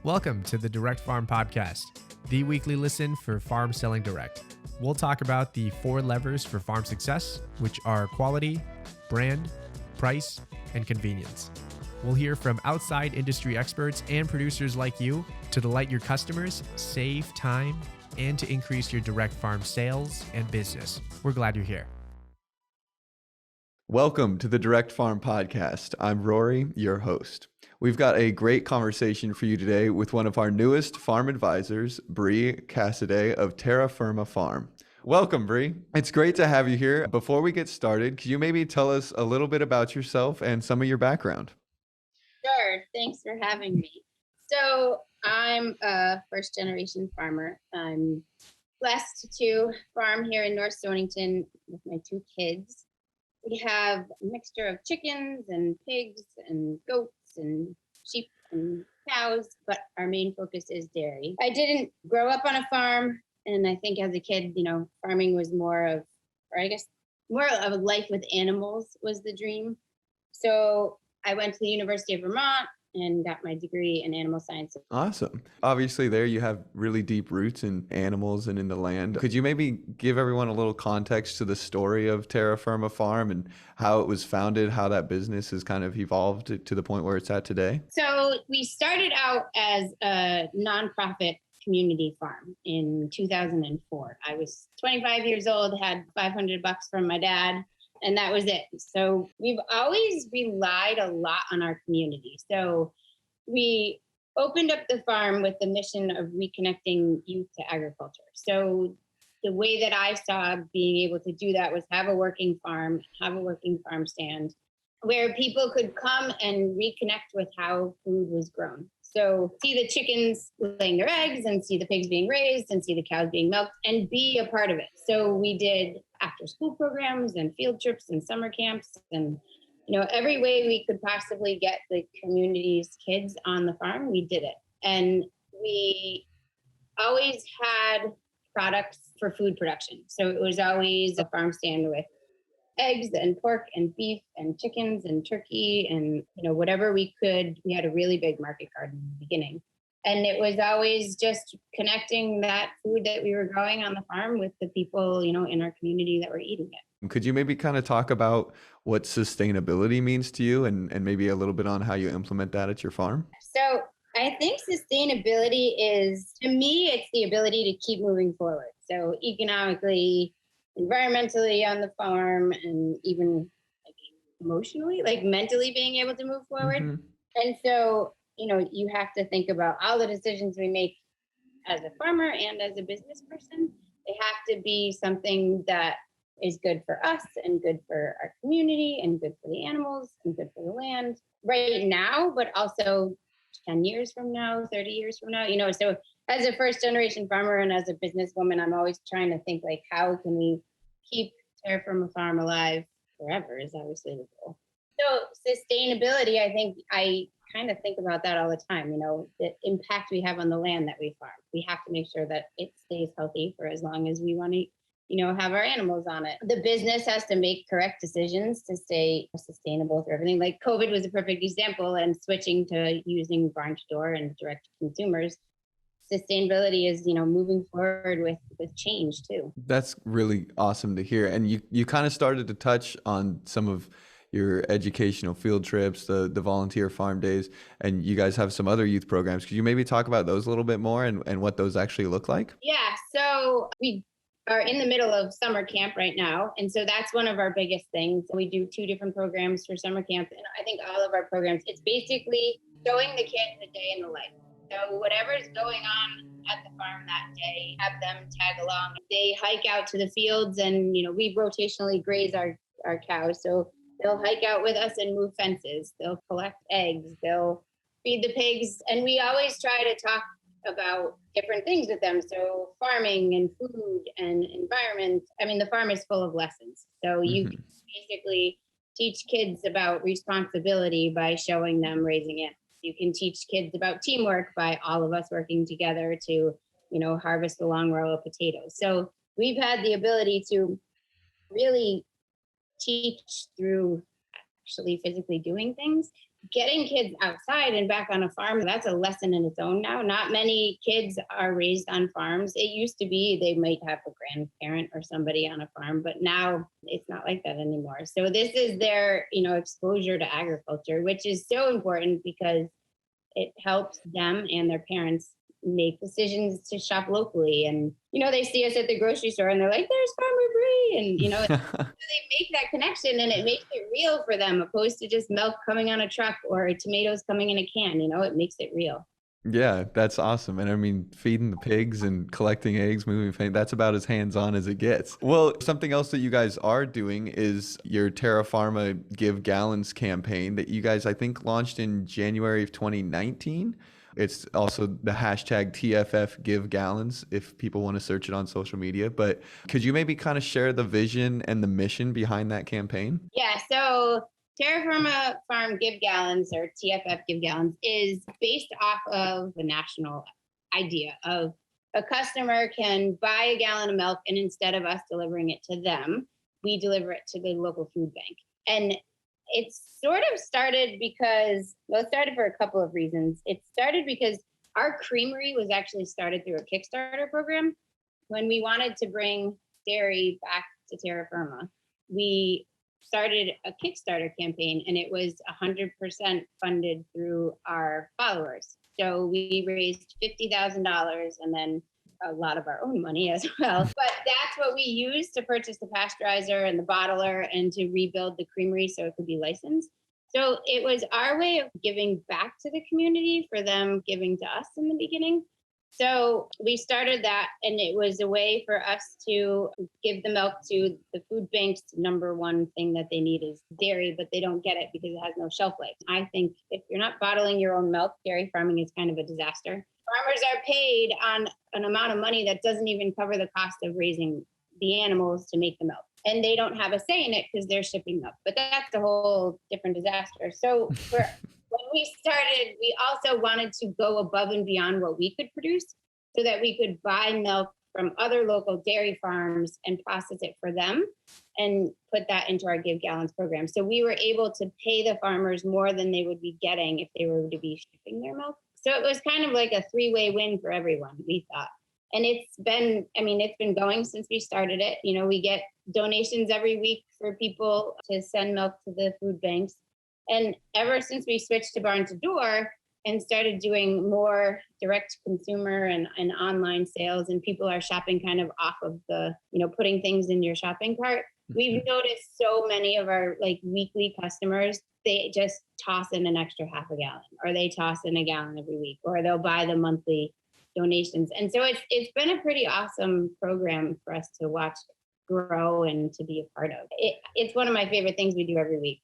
Welcome to the Direct Farm Podcast, the weekly listen for farm selling direct. We'll talk about the 4 levers for farm success, which are quality, brand, price, and convenience. We'll hear from outside industry experts and producers like you to delight your customers, save time, and to increase your direct farm sales and business. We're glad you're here. Welcome to the Direct Farm Podcast. I'm Rory, your host. We've got a great conversation for you today with one of our newest farm advisors, Bree Cassidy of Terra Firma Farm. Welcome, Bree. It's great to have you here. Before we get started, could you maybe tell us a little bit about yourself and some of your background? Sure. Thanks for having me. So I'm a first-generation farmer. I'm blessed to farm here in North Stonington with my 2 kids. We have a mixture of chickens and pigs and goats and sheep and cows, but our main focus is dairy. I didn't grow up on a farm, and I think as a kid, farming was more of a life with animals was the dream. So I went to the University of Vermont and got my degree in animal science. Awesome. Obviously, there you have really deep roots in animals and in the land. Could you maybe give everyone a little context to the story of Terra Firma Farm and how it was founded, how that business has kind of evolved to the point where it's at today? So we started out as a nonprofit community farm in 2004. I was 25 years old, had $500 from my dad, and that was it. So we've always relied a lot on our community. So we opened up the farm with the mission of reconnecting youth to agriculture. So the way that I saw being able to do that was have a working farm stand where people could come and reconnect with how food was grown. So see the chickens laying their eggs and see the pigs being raised and see the cows being milked and be a part of it. So we did after school programs and field trips and summer camps and, every way we could possibly get the community's kids on the farm, we did it. And we always had products for food production. So it was always a farm stand with eggs and pork and beef and chickens and turkey and whatever we could. We had a really big market garden in the beginning, and it was always just connecting that food that we were growing on the farm with the people in our community that were eating it. Could you maybe kind of talk about what sustainability means to you and maybe a little bit on how you implement that at your farm? So I think sustainability is, to me, it's the ability to keep moving forward. So economically, environmentally on the farm, and even emotionally, mentally being able to move forward. Mm-hmm. And so, you have to think about all the decisions we make as a farmer and as a business person. They have to be something that is good for us and good for our community and good for the animals and good for the land right now, but also 10 years from now, 30 years from now, so as a first generation farmer and as a businesswoman, I'm always trying to think how can we keep Terra Firma Farm alive forever is obviously the goal. So sustainability, I think I kind of think about that all the time, the impact we have on the land that we farm. We have to make sure that it stays healthy for as long as we want to have our animals on it. The business has to make correct decisions to stay sustainable through everything. Like COVID was a perfect example, and switching to using barn to door and direct to consumers. Sustainability is, moving forward with change too. That's really awesome to hear. And you kind of started to touch on some of your educational field trips, the volunteer farm days, and you guys have some other youth programs. Could you maybe talk about those a little bit more and what those actually look like? Yeah, so we are in the middle of summer camp right now. And so that's one of our biggest things. We do 2 different programs for summer camp. And I think all of our programs, it's basically showing the kids a day in the life. So whatever's going on at the farm that day, have them tag along. They hike out to the fields and, we rotationally graze our cows. So they'll hike out with us and move fences. They'll collect eggs. They'll feed the pigs. And we always try to talk about different things with them. So farming and food and environment. I mean, the farm is full of lessons. So you can basically teach kids about responsibility by showing them raising it. You can teach kids about teamwork by all of us working together to, harvest a long row of potatoes. So we've had the ability to really teach through actually physically doing things getting kids outside and back on a farm, that's a lesson in its own now. Not many kids are raised on farms. It used to be they might have a grandparent or somebody on a farm, but now it's not like that anymore. So this is their, exposure to agriculture, which is so important because it helps them and their parents make decisions to shop locally. And, they see us at the grocery store and they're like, there's Farmer Brie. And, they make that connection and it makes it real for them, opposed to just milk coming on a truck or tomatoes coming in a can. It makes it real. Yeah, that's awesome. And I mean, feeding the pigs and collecting eggs, moving paint, that's about as hands-on as it gets. Well, something else that you guys are doing is your Terra Firma Give Gallons campaign that you guys, I think, launched in January of 2019. It's also the hashtag TFF Give Gallons if people want to search it on social media. But could you maybe kind of share the vision and the mission behind that campaign? Yeah, so Terra Firma Farm Give Gallons, or TFF Give Gallons, is based off of the national idea of a customer can buy a gallon of milk, and instead of us delivering it to them, we deliver it to the local food bank. And it sort of started because, it started for a couple of reasons. It started because our creamery was actually started through a Kickstarter program. When we wanted to bring dairy back to Terra Firma, we started a Kickstarter campaign, and it was 100% funded through our followers. So we raised $50,000 and then a lot of our own money as well. But that's what we used to purchase the pasteurizer and the bottler and to rebuild the creamery so it could be licensed. So it was our way of giving back to the community for them giving to us in the beginning. So we started that, and it was a way for us to give the milk to the food banks. Number one thing that they need is dairy, but they don't get it because it has no shelf life. I think if you're not bottling your own milk, dairy farming is kind of a disaster. Farmers are paid on an amount of money that doesn't even cover the cost of raising the animals to make the milk. And they don't have a say in it because they're shipping milk. But that's a whole different disaster. So when we started, we also wanted to go above and beyond what we could produce so that we could buy milk from other local dairy farms and process it for them and put that into our Give Gallons program. So we were able to pay the farmers more than they would be getting if they were to be shipping their milk. So it was kind of like a three-way win for everyone, we thought. And it's been going since we started it. We get donations every week for people to send milk to the food banks. And ever since we switched to barn to door and started doing more direct consumer and online sales, and people are shopping kind of off of the, putting things in your shopping cart, we've noticed so many of our weekly customers, they just toss in an extra half a gallon, or they toss in a gallon every week, or they'll buy the monthly donations. And so it's been a pretty awesome program for us to watch grow and to be a part of. It's one of my favorite things we do every week.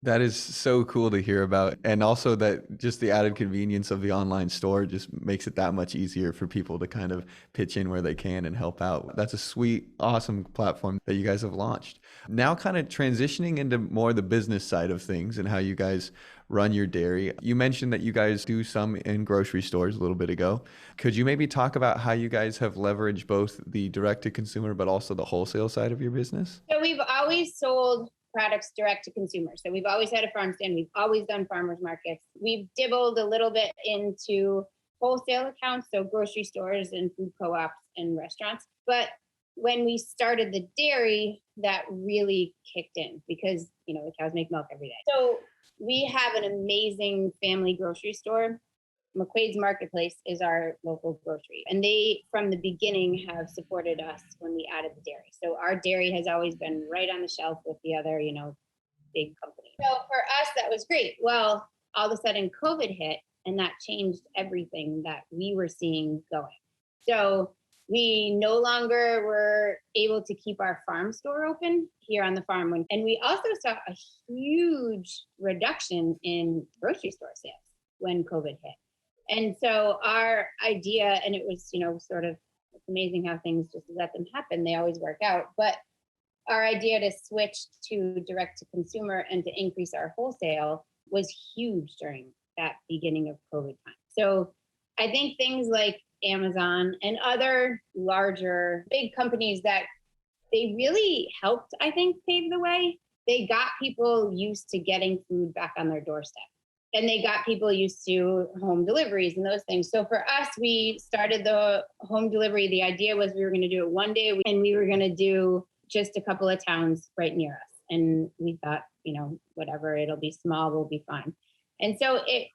That is so cool to hear about. And also that just the added convenience of the online store just makes it that much easier for people to kind of pitch in where they can and help out. That's a sweet, awesome platform that you guys have launched. Now kind of transitioning into more the business side of things and how you guys run your dairy. You mentioned that you guys do some in grocery stores a little bit ago. Could you maybe talk about how you guys have leveraged both the direct to consumer, but also the wholesale side of your business? So we've always sold products direct to consumer. So we've always had a farm stand. We've always done farmers markets. We've dibbled a little bit into wholesale accounts, so grocery stores and food co-ops and restaurants. But when we started the dairy, that really kicked in because, the cows make milk every day. So we have an amazing family grocery store. McQuaid's Marketplace is our local grocery. And they, from the beginning, have supported us when we added the dairy. So our dairy has always been right on the shelf with the other, big companies. So for us, that was great. Well, all of a sudden COVID hit, and that changed everything that we were seeing going. So we no longer were able to keep our farm store open here on the farm. And we also saw a huge reduction in grocery store sales when COVID hit. And so our idea, and it was, it's amazing how things just let them happen. They always work out. But our idea to switch to direct to consumer and to increase our wholesale was huge during that beginning of COVID time. So I think things like Amazon and other larger big companies that they really helped, I think, pave the way. They got people used to getting food back on their doorstep. and they got people used to home deliveries and those things. So for us, we started the home delivery. The idea was we were going to do it one day a week, and we were going to do just a couple of towns right near us. And we thought, whatever, it'll be small, we'll be fine. And so it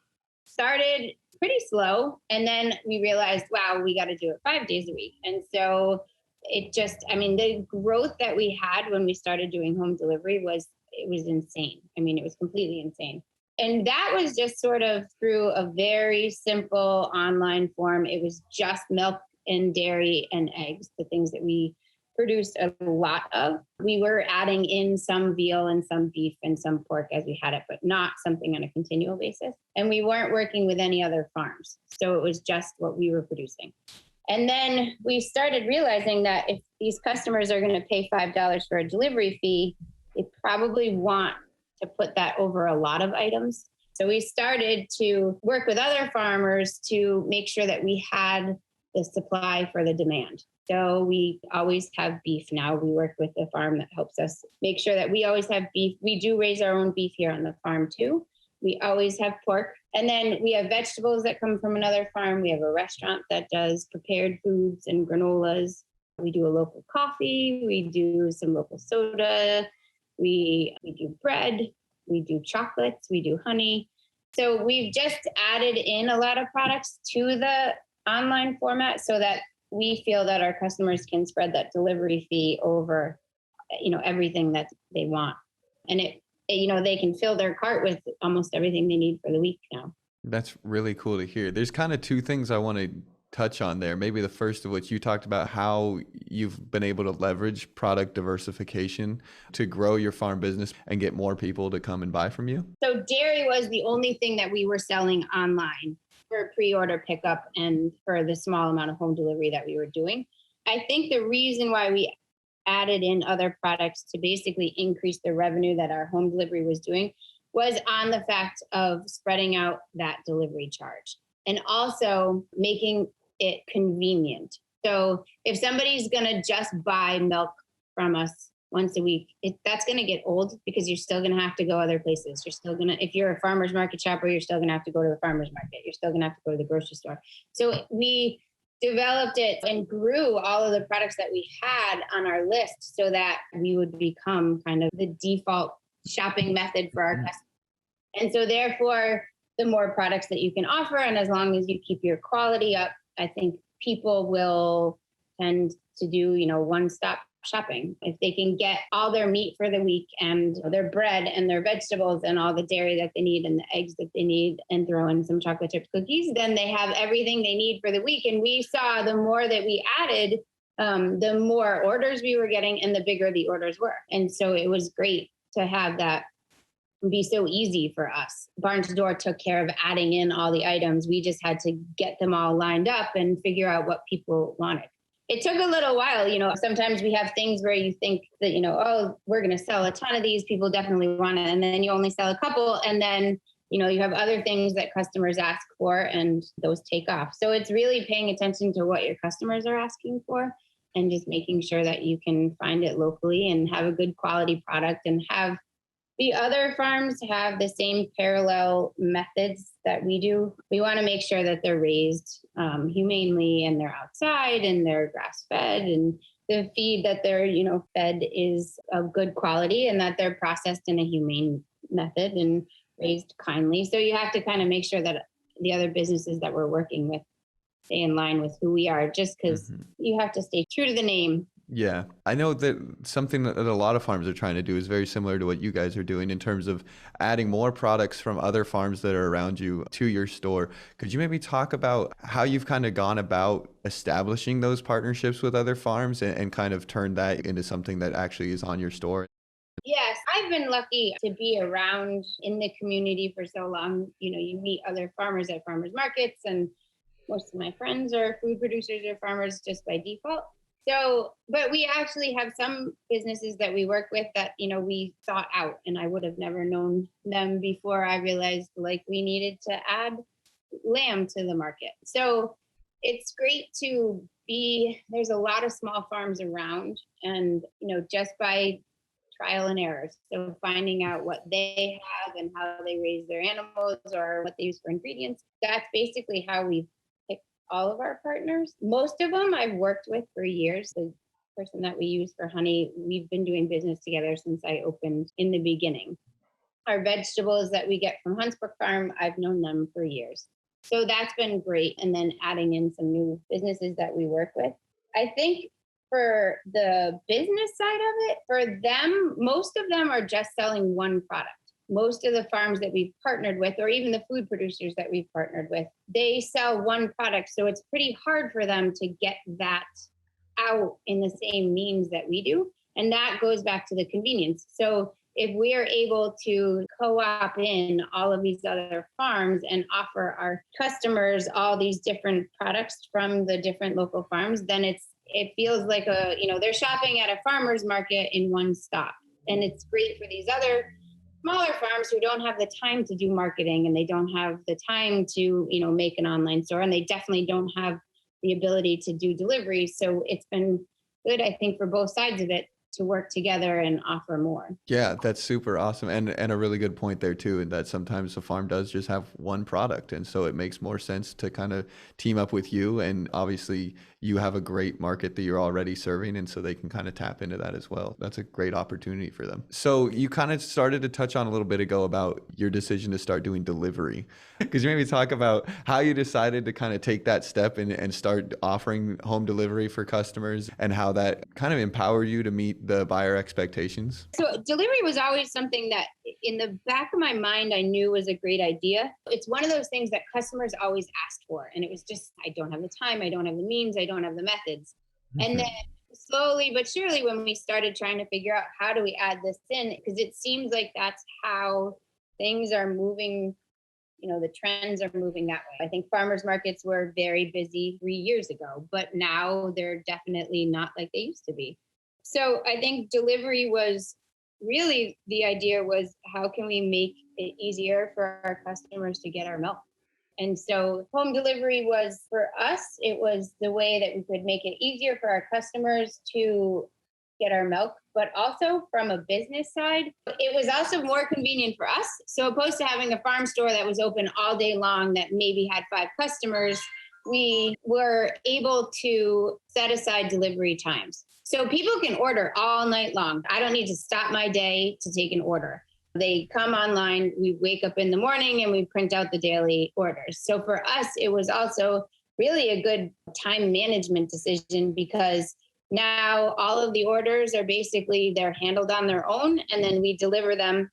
started pretty slow. And then we realized, wow, we got to do it 5 days a week. And so the growth that we had when we started doing home delivery was insane. It was completely insane. And that was just sort of through a very simple online form. It was just milk and dairy and eggs, the things that we produced a lot of. We were adding in some veal and some beef and some pork as we had it, but not something on a continual basis. And we weren't working with any other farms. So it was just what we were producing. And then we started realizing that if these customers are going to pay $5 for a delivery fee, they probably want to put that over a lot of items. So we started to work with other farmers to make sure that we had the supply for the demand. So we always have beef now. We work with a farm that helps us make sure that we always have beef. We do raise our own beef here on the farm too. We always have pork. And then we have vegetables that come from another farm. We have a restaurant that does prepared foods and granolas. We do a local coffee. We do some local soda. We do bread. We do chocolates. We do honey. So we've just added in a lot of products to the online format so that we feel that our customers can spread that delivery fee over, everything that they want. And they can fill their cart with almost everything they need for the week now. That's really cool to hear. There's kind of two things I want to touch on there. Maybe the first of which you talked about how you've been able to leverage product diversification to grow your farm business and get more people to come and buy from you. So dairy was the only thing that we were selling online for pre-order pickup and for the small amount of home delivery that we were doing. I think the reason why we added in other products to basically increase the revenue that our home delivery was doing was on the fact of spreading out that delivery charge and also making it convenient. So if somebody's going to just buy milk from us once a week, that's going to get old because you're still going to have to go other places. You're still going to, if you're a farmer's market shopper, you're still going to have to go to the farmer's market. You're still going to have to go to the grocery store. So we developed it and grew all of the products that we had on our list so that we would become kind of the default shopping method for our customers. And so therefore, the more products that you can offer, and as long as you keep your quality up, I think people will tend to do, one-stop shopping. If they can get all their meat for the week and their bread and their vegetables and all the dairy that they need and the eggs that they need and throw in some chocolate chip cookies, then they have everything they need for the week. And we saw the more that we added, the more orders we were getting and the bigger the orders were. And so it was great to have that be so easy for us. Barn to Door took care of adding in all the items. We just had to get them all lined up and figure out what people wanted. It took a little while, sometimes we have things where you think that, oh, we're going to sell a ton of these, people definitely want it. And then you only sell a couple. And then, you have other things that customers ask for and those take off. So it's really paying attention to what your customers are asking for and just making sure that you can find it locally and have a good quality product and have the other farms have the same parallel methods that we do. We want to make sure that they're raised humanely and they're outside and they're grass fed and the feed that they're, fed is of good quality and that they're processed in a humane method and raised kindly. So you have to kind of make sure that the other businesses that we're working with stay in line with who we are, just because you have to stay true to the name. Yeah, I know that something that a lot of farms are trying to do is very similar to what you guys are doing in terms of adding more products from other farms that are around you to your store. Could you maybe talk about how you've kind of gone about establishing those partnerships with other farms and kind of turned that into something that actually is on your store? Yes, I've been lucky to be around in the community for so long. You meet other farmers at farmers markets, and most of my friends are food producers or farmers just by default. So, but we actually have some businesses that we work with that, we sought out, and I would have never known them before I realized we needed to add lamb to the market. So it's great there's a lot of small farms around, and, just by trial and error. So finding out what they have and how they raise their animals or what they use for ingredients. That's basically how we've picked all of our partners. Most of them I've worked with for years. The person that we use for honey, we've been doing business together since I opened in the beginning. Our vegetables that we get from Huntsbrook Farm, I've known them for years. So that's been great. And then adding in some new businesses that we work with. I think for the business side of it, for them, most of them are just selling one product. Most of the farms that we've partnered with, or even the food producers that we've partnered with, they sell one product. So it's pretty hard for them to get that out in the same means that we do. And that goes back to the convenience. So if we are able to co-op in all of these other farms and offer our customers all these different products from the different local farms, then it feels like they're shopping at a farmer's market in one stop. And it's great for these other smaller farms who don't have the time to do marketing, and they don't have the time to, make an online store, and they definitely don't have the ability to do delivery. So it's been good, I think, for both sides of it to work together and offer more. Yeah, that's super awesome. And a really good point there too, and that sometimes the farm does just have one product. And so it makes more sense to kind of team up with you. And obviously you have a great market that you're already serving. And so they can kind of tap into that as well. That's a great opportunity for them. So you kind of started to touch on a little bit ago about your decision to start doing delivery. Could you maybe talk about how you decided to kind of take that step and start offering home delivery for customers, and how that kind of empowered you to meet the buyer expectations? So delivery was always something that in the back of my mind, I knew was a great idea. It's one of those things that customers always asked for. And it was just, I don't have the time, I don't have the means, I don't have the methods. Mm-hmm. And then slowly but surely, when we started trying to figure out how do we add this in, because it seems like that's how things are moving. The trends are moving that way. I think farmers markets were very busy 3 years ago, but now they're definitely not like they used to be. So I think delivery was really, the idea was, how can we make it easier for our customers to get our milk? And so home delivery was, for us, it was the way that we could make it easier for our customers to get our milk, but also from a business side, it was also more convenient for us. So opposed to having a farm store that was open all day long that maybe had 5 customers, we were able to set aside delivery times. So people can order all night long. I don't need to stop my day to take an order. They come online, we wake up in the morning and we print out the daily orders. So for us, it was also really a good time management decision, because now all of the orders are basically, they're handled on their own, and then we deliver them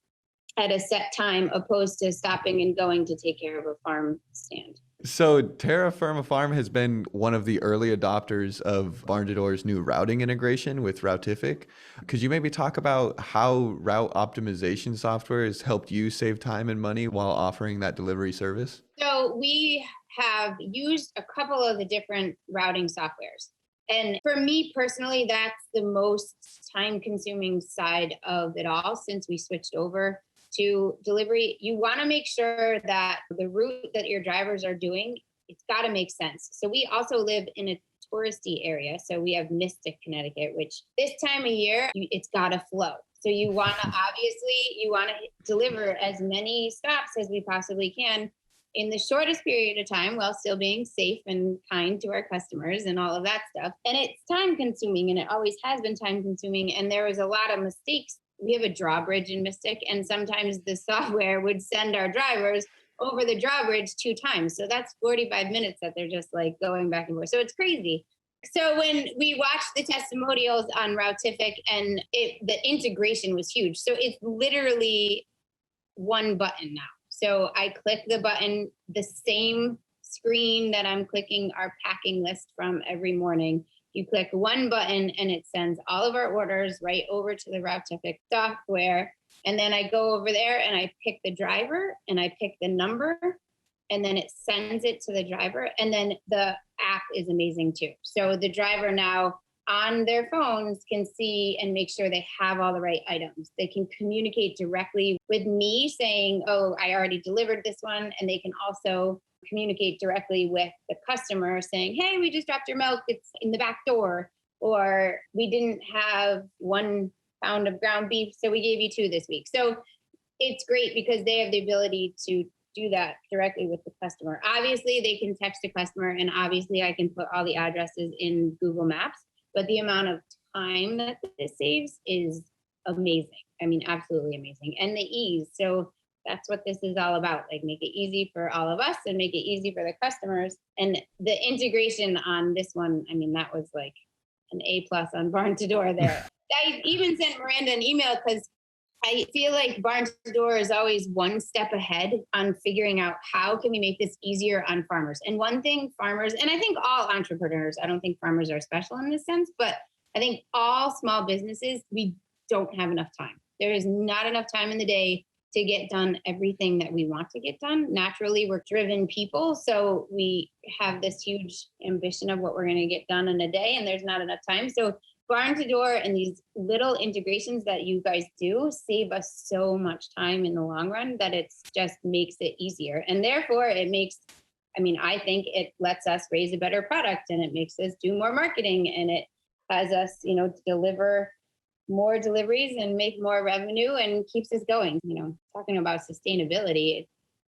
at a set time, opposed to stopping and going to take care of a farm stand. So Terra Firma Farm has been one of the early adopters of Barn to Door's new routing integration with Routific. Could you maybe talk about how route optimization software has helped you save time and money while offering that delivery service? So we have used a couple of the different routing softwares. And for me personally, that's the most time-consuming side of it all since we switched over to delivery. You want to make sure that the route that your drivers are doing, it's got to make sense. So we also live in a touristy area. So we have Mystic, Connecticut, which this time of year, it's got to flow. So you want to deliver as many stops as we possibly can in the shortest period of time, while still being safe and kind to our customers and all of that stuff. And it's time consuming, and it always has been time consuming. And there was a lot of mistakes. We have a drawbridge in Mystic, and sometimes the software would send our drivers over the drawbridge 2 times. So that's 45 minutes that they're just like going back and forth. So it's crazy. So when we watched the testimonials on Routific, and the integration was huge. So it's literally one button now. So I click the button, the same screen that I'm clicking our packing list from every morning. You click one button and it sends all of our orders right over to the Routific software. And then I go over there and I pick the driver and I pick the number, and then it sends it to the driver. And then the app is amazing too. So the driver now on their phones can see and make sure they have all the right items. They can communicate directly with me saying, oh, I already delivered this one. And they can also communicate directly with the customer saying, hey, we just dropped your milk, it's in the back door. Or we didn't have one pound of ground beef. So we gave you 2 this week. So it's great because they have the ability to do that directly with the customer. Obviously, they can text a customer, and obviously I can put all the addresses in Google Maps, but the amount of time that this saves is amazing. I mean, absolutely amazing. And the ease. So that's what this is all about. Like, make it easy for all of us and make it easy for the customers. And the integration on this one, I mean, that was like an A+ on Barn to Door there. I even sent Miranda an email because I feel like Barn to Door is always one step ahead on figuring out how can we make this easier on farmers. And one thing farmers, and I think all entrepreneurs, I don't think farmers are special in this sense, but I think all small businesses, we don't have enough time. There is not enough time in the day to get done everything that we want to get done. Naturally, we're driven people. So we have this huge ambition of what we're going to get done in a day, and there's not enough time. So Barn to Door and these little integrations that you guys do save us so much time in the long run that it just makes it easier. And therefore it makes, I mean, I think it lets us raise a better product, and it makes us do more marketing, and it has us, deliver more deliveries and make more revenue and keeps us going. Talking about sustainability,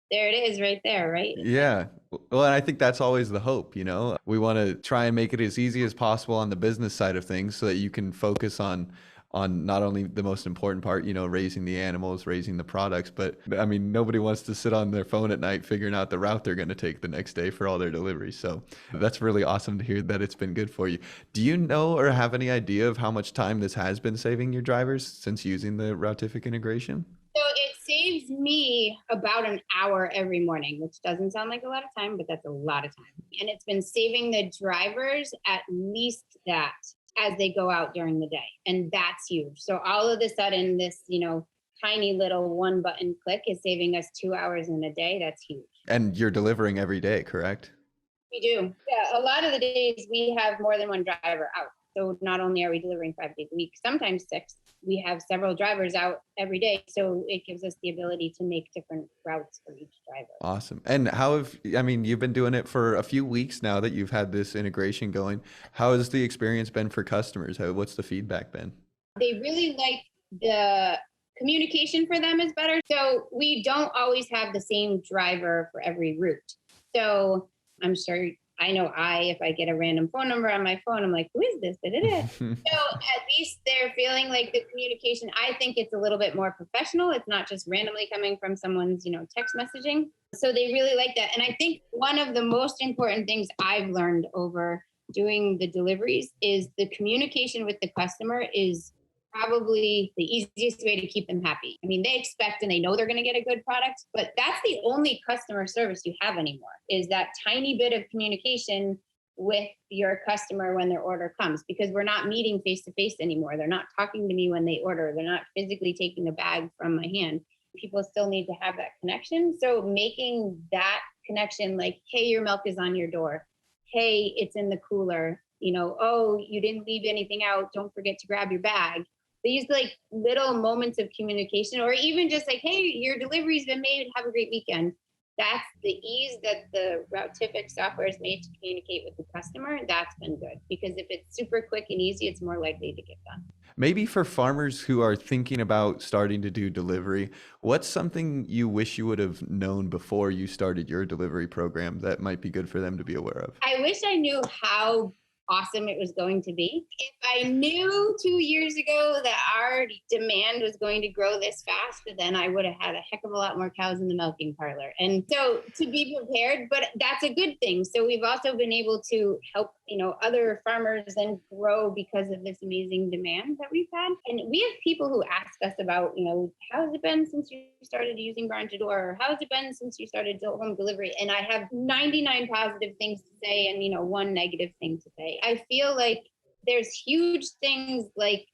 there it is right there, right? Yeah. Well, and I think that's always the hope, We want to try and make it as easy as possible on the business side of things so that you can focus on not only the most important part, raising the animals, raising the products, but I mean, nobody wants to sit on their phone at night figuring out the route they're going to take the next day for all their deliveries. So that's really awesome to hear that it's been good for you. Do you know or have any idea of how much time this has been saving your drivers since using the Routific integration? So it saves me about an hour every morning, which doesn't sound like a lot of time, but that's a lot of time. And it's been saving the drivers at least that as they go out during the day. And that's huge. So all of a sudden, this, tiny little one button click is saving us 2 hours in a day. That's huge. And you're delivering every day, correct? We do. Yeah. A lot of the days we have more than one driver out. So not only are we delivering 5 days a week, sometimes 6, we have several drivers out every day. So it gives us the ability to make different routes for each driver. Awesome. And you've been doing it for a few weeks now that you've had this integration going. How has the experience been for customers? What's the feedback been? They really like the communication for them is better. So we don't always have the same driver for every route. So I'm sure if I get a random phone number on my phone, I'm like, who is this? So at least they're feeling like the communication, I think it's a little bit more professional. It's not just randomly coming from someone's, text messaging. So they really like that. And I think one of the most important things I've learned over doing the deliveries is the communication with the customer is probably the easiest way to keep them happy. I mean, they expect and they know they're going to get a good product, but that's the only customer service you have anymore, is that tiny bit of communication with your customer when their order comes, because we're not meeting face to face anymore. They're not talking to me when they order. They're not physically taking the bag from my hand. People still need to have that connection. So making that connection, like, hey, your milk is on your door. Hey, it's in the cooler. Oh, you didn't leave anything out. Don't forget to grab your bag. These like little moments of communication, or even just like, hey, your delivery's been made. Have a great weekend. That's the ease that the Routific software is made to communicate with the customer. That's been good, because if it's super quick and easy, it's more likely to get done. Maybe for farmers who are thinking about starting to do delivery, what's something you wish you would have known before you started your delivery program that might be good for them to be aware of? I wish I knew how awesome it was going to be. If I knew 2 years ago that our demand was going to grow this fast, then I would have had a heck of a lot more cows in the milking parlor. And so to be prepared, but that's a good thing. So we've also been able to help, other farmers and grow because of this amazing demand that we've had. And we have people who ask us about, how has it been since you started using Barn to Door? Or how has it been since you started home delivery? And I have 99 positive things to say and, 1 negative thing to say. I feel like there's huge things like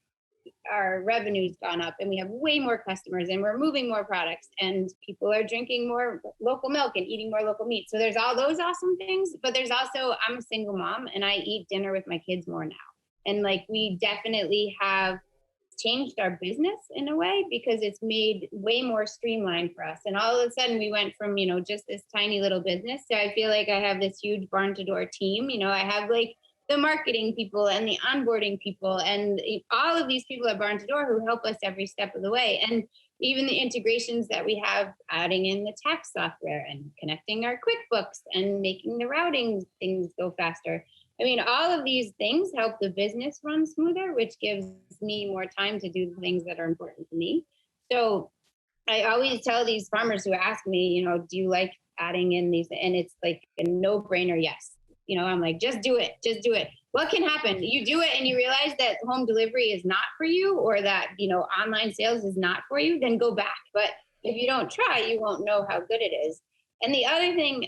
our revenue's gone up and we have way more customers and we're moving more products and people are drinking more local milk and eating more local meat. So there's all those awesome things, but there's also, I'm a single mom and I eat dinner with my kids more now. And like, we definitely have changed our business in a way because it's made way more streamlined for us. And all of a sudden we went from, just this tiny little business to I feel like I have this huge Barn to Door team. I have like the marketing people and the onboarding people and all of these people at Barn to Door who help us every step of the way. And even the integrations that we have, adding in the tax software and connecting our QuickBooks and making the routing things go faster. I mean, all of these things help the business run smoother, which gives me more time to do the things that are important to me. So I always tell these farmers who ask me, do you like adding in these? And it's like a no-brainer yes. I'm like, just do it. Just do it. What can happen? You do it and you realize that home delivery is not for you, or that, online sales is not for you, then go back. But if you don't try, you won't know how good it is. And the other thing,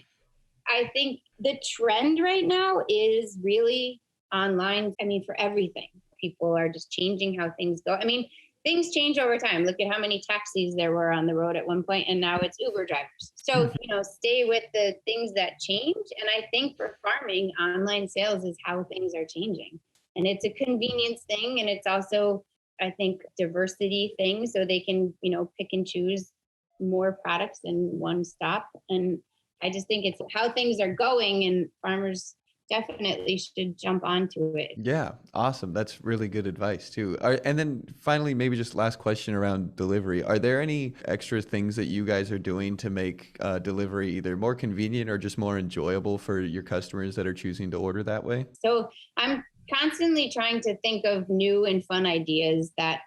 I think the trend right now is really online. I mean, for everything, people are just changing how things go. I mean, things change over time. Look at how many taxis there were on the road at one point, and now it's Uber drivers. So, stay with the things that change. And I think for farming, online sales is how things are changing. And it's a convenience thing. And it's also, I think, diversity thing. So they can, pick and choose more products in one stop. And I just think it's how things are going, and farmers definitely should jump onto it. Yeah, awesome. That's really good advice too. And then finally, maybe just last question around delivery. Are there any extra things that you guys are doing to make delivery either more convenient or just more enjoyable for your customers that are choosing to order that way? So I'm constantly trying to think of new and fun ideas that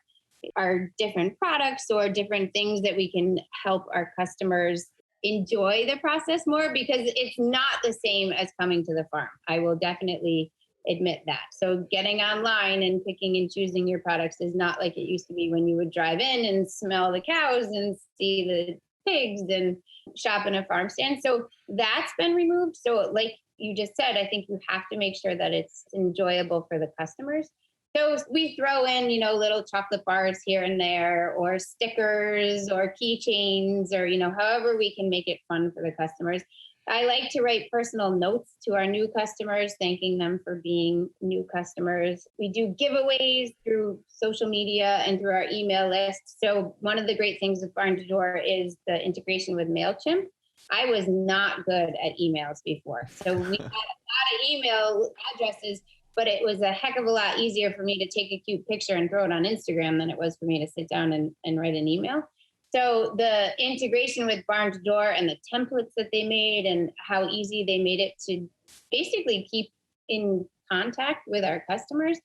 are different products or different things that we can help our customers enjoy the process more, because it's not the same as coming to the farm. I will definitely admit that. So getting online and picking and choosing your products is not like it used to be, when you would drive in and smell the cows and see the pigs and shop in a farm stand. So that's been removed. So like you just said, I think you have to make sure that it's enjoyable for the customers. So we throw in, little chocolate bars here and there, or stickers or keychains, or, however we can make it fun for the customers. I like to write personal notes to our new customers, thanking them for being new customers. We do giveaways through social media and through our email list. So one of the great things with Barn to Door is the integration with MailChimp. I was not good at emails before. So we had a lot of email addresses, but it was a heck of a lot easier for me to take a cute picture and throw it on Instagram than it was for me to sit down and write an email. So the integration with Barn to Door and the templates that they made and how easy they made it to basically keep in contact with our customers,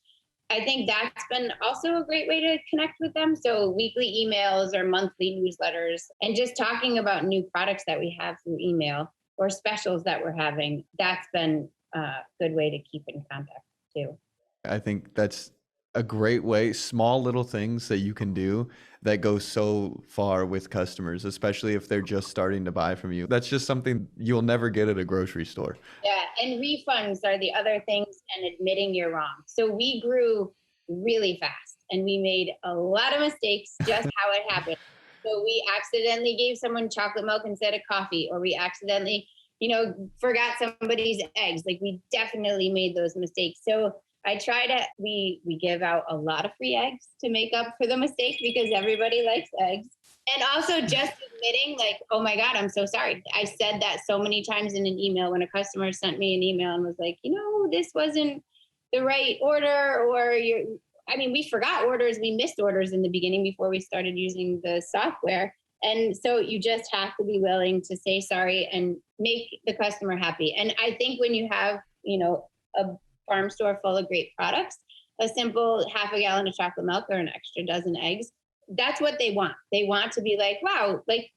I think that's been also a great way to connect with them. So weekly emails or monthly newsletters, and just talking about new products that we have through email or specials that we're having, that's been a good way to keep in contact too. I think that's a great way, small little things that you can do that go so far with customers, especially if they're just starting to buy from you. That's just something you'll never get at a grocery store. Yeah, and refunds are the other things, and admitting you're wrong. So we grew really fast and we made a lot of mistakes, just how it happened. So we accidentally gave someone chocolate milk instead of coffee, or we accidentally, forgot somebody's eggs. Like, we definitely made those mistakes. So I try to, we give out a lot of free eggs to make up for the mistake, because everybody likes eggs. And also just admitting, like, oh my God, I'm so sorry. I said that so many times in an email, when a customer sent me an email and was like, this wasn't the right order, or we forgot orders. We missed orders in the beginning before we started using the software. And so you just have to be willing to say sorry and make the customer happy. And I think when you have, a farm store full of great products, a simple half a gallon of chocolate milk or an extra dozen eggs, that's what they want. They want to be like, wow, like,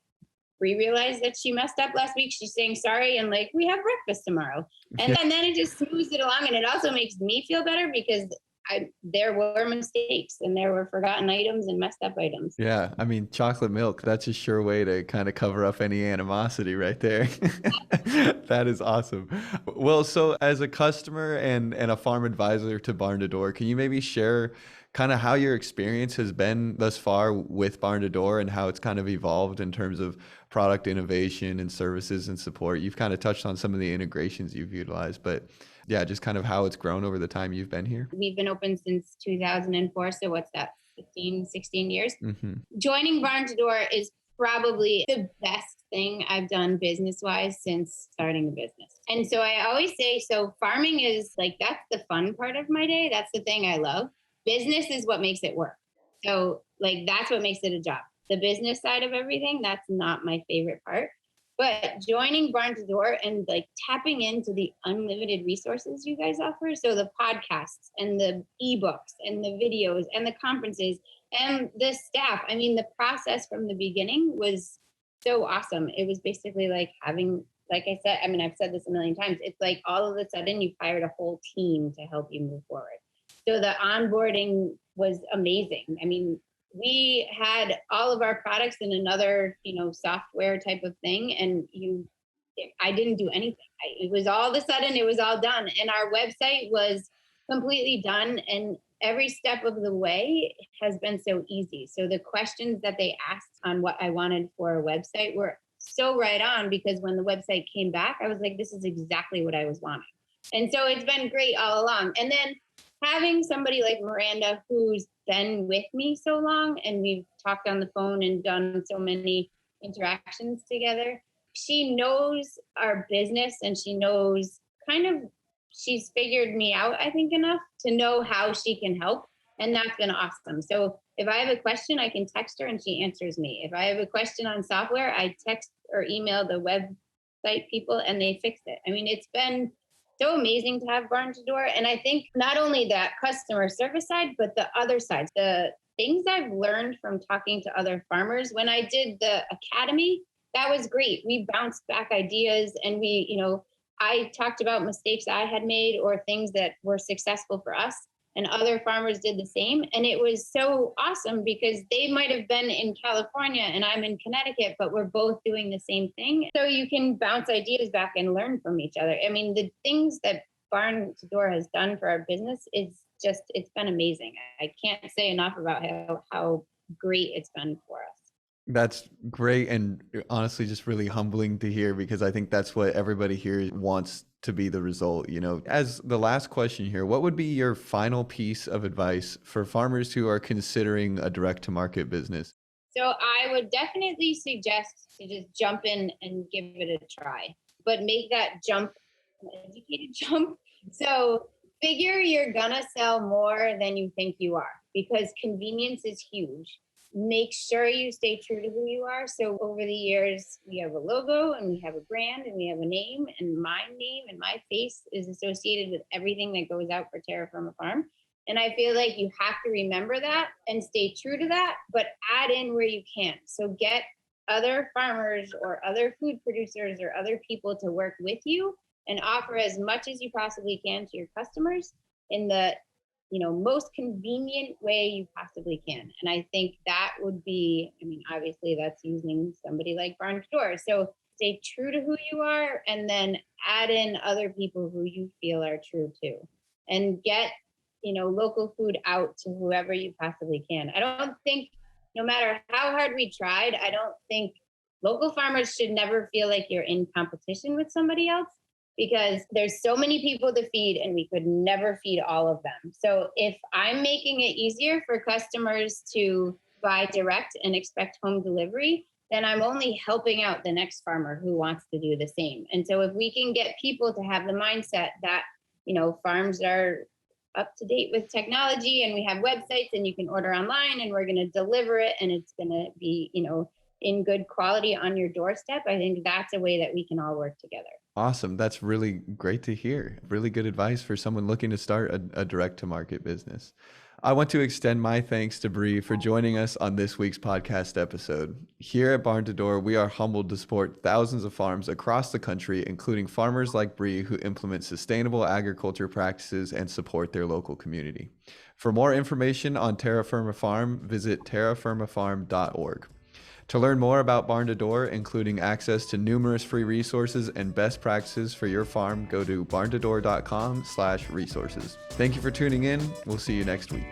we realized that she messed up last week. She's saying sorry, and like, we have breakfast tomorrow. And then it just smooths it along. And it also makes me feel better, because there were mistakes and there were forgotten items and messed up items. Yeah, chocolate milk, that's a sure way to kind of cover up any animosity right there. That is awesome. Well, so as a customer and a farm advisor to Barn to Door, can you maybe share kind of how your experience has been thus far with Barn to Door, and how it's kind of evolved in terms of product innovation and services and support? You've kind of touched on some of the integrations you've utilized, but yeah, just kind of how it's grown over the time you've been here. We've been open since 2004. So what's that, 15, 16 years? Mm-hmm. Joining Barn to Door is probably the best thing I've done business-wise since starting a business. And so I always say, so farming is like, that's the fun part of my day. That's the thing I love. Business is what makes it work. So like, that's what makes it a job. The business side of everything, that's not my favorite part. But joining Barn to Door and like tapping into the unlimited resources you guys offer. So the podcasts and the ebooks and the videos and the conferences and the staff. I mean, the process from the beginning was so awesome. It was basically like having, like I said, I mean, I've said this a million times. It's like all of a sudden you've hired a whole team to help you move forward. So the onboarding was amazing. I mean, we had all of our products in another, software type of thing. And I didn't do anything. It was all of a sudden, it was all done. And our website was completely done. And every step of the way has been so easy. So the questions that they asked on what I wanted for a website were so right on, because when the website came back, I was like, this is exactly what I was wanting. And so it's been great all along. And then having somebody like Miranda, who's been with me so long, and we've talked on the phone and done so many interactions together, she knows our business and she knows she's figured me out, I think, enough to know how she can help. And that's been awesome. So if I have a question, I can text her and she answers me. If I have a question on software, I text or email the website people and they fix it. I mean, it's been so amazing to have Barn to Door. And I think not only that customer service side, but the other side, the things I've learned from talking to other farmers. When I did the academy, that was great. We bounced back ideas and I talked about mistakes I had made or things that were successful for us, and other farmers did the same. And it was so awesome because they might have been in California and I'm in Connecticut, but we're both doing the same thing. So you can bounce ideas back and learn from each other. I mean, the things that Barn to Door has done for our business it's been amazing. I can't say enough about how great it's been for us. That's great, and honestly just really humbling to hear, because I think that's what everybody here wants to be the result. As the last question here, what would be your final piece of advice for farmers who are considering a direct to market business? So I would definitely suggest to just jump in and give it a try, but make that jump an educated jump. So figure you're gonna sell more than you think you are, because convenience is huge. Make sure you stay true to who you are. So over the years, we have a logo and we have a brand and we have a name, and my name and my face is associated with everything that goes out for Terra Firma Farm. And I feel like you have to remember that and stay true to that, but add in where you can. So get other farmers or other food producers or other people to work with you and offer as much as you possibly can to your customers in the most convenient way you possibly can. And I think that would be, obviously that's using somebody like Barn to Door. So stay true to who you are and then add in other people who you feel are true too. And get, local food out to whoever you possibly can. I don't think, no matter how hard we tried, I don't think local farmers should never feel like you're in competition with somebody else, because there's so many people to feed and we could never feed all of them. So if I'm making it easier for customers to buy direct and expect home delivery, then I'm only helping out the next farmer who wants to do the same. And so if we can get people to have the mindset that, farms are up to date with technology and we have websites and you can order online and we're going to deliver it and it's going to be, in good quality on your doorstep, I think that's a way that we can all work together. Awesome. That's really great to hear. Really good advice for someone looking to start a direct to market business. I want to extend my thanks to Bree for joining us on this week's podcast episode. Here at Barn to Door, we are humbled to support thousands of farms across the country, including farmers like Bree who implement sustainable agriculture practices and support their local community. For more information on Terra Firma Farm, visit terrafirmafarm.org. To learn more about Barn to Door, including access to numerous free resources and best practices for your farm, go to barntodoor.com/resources. Thank you for tuning in. We'll see you next week.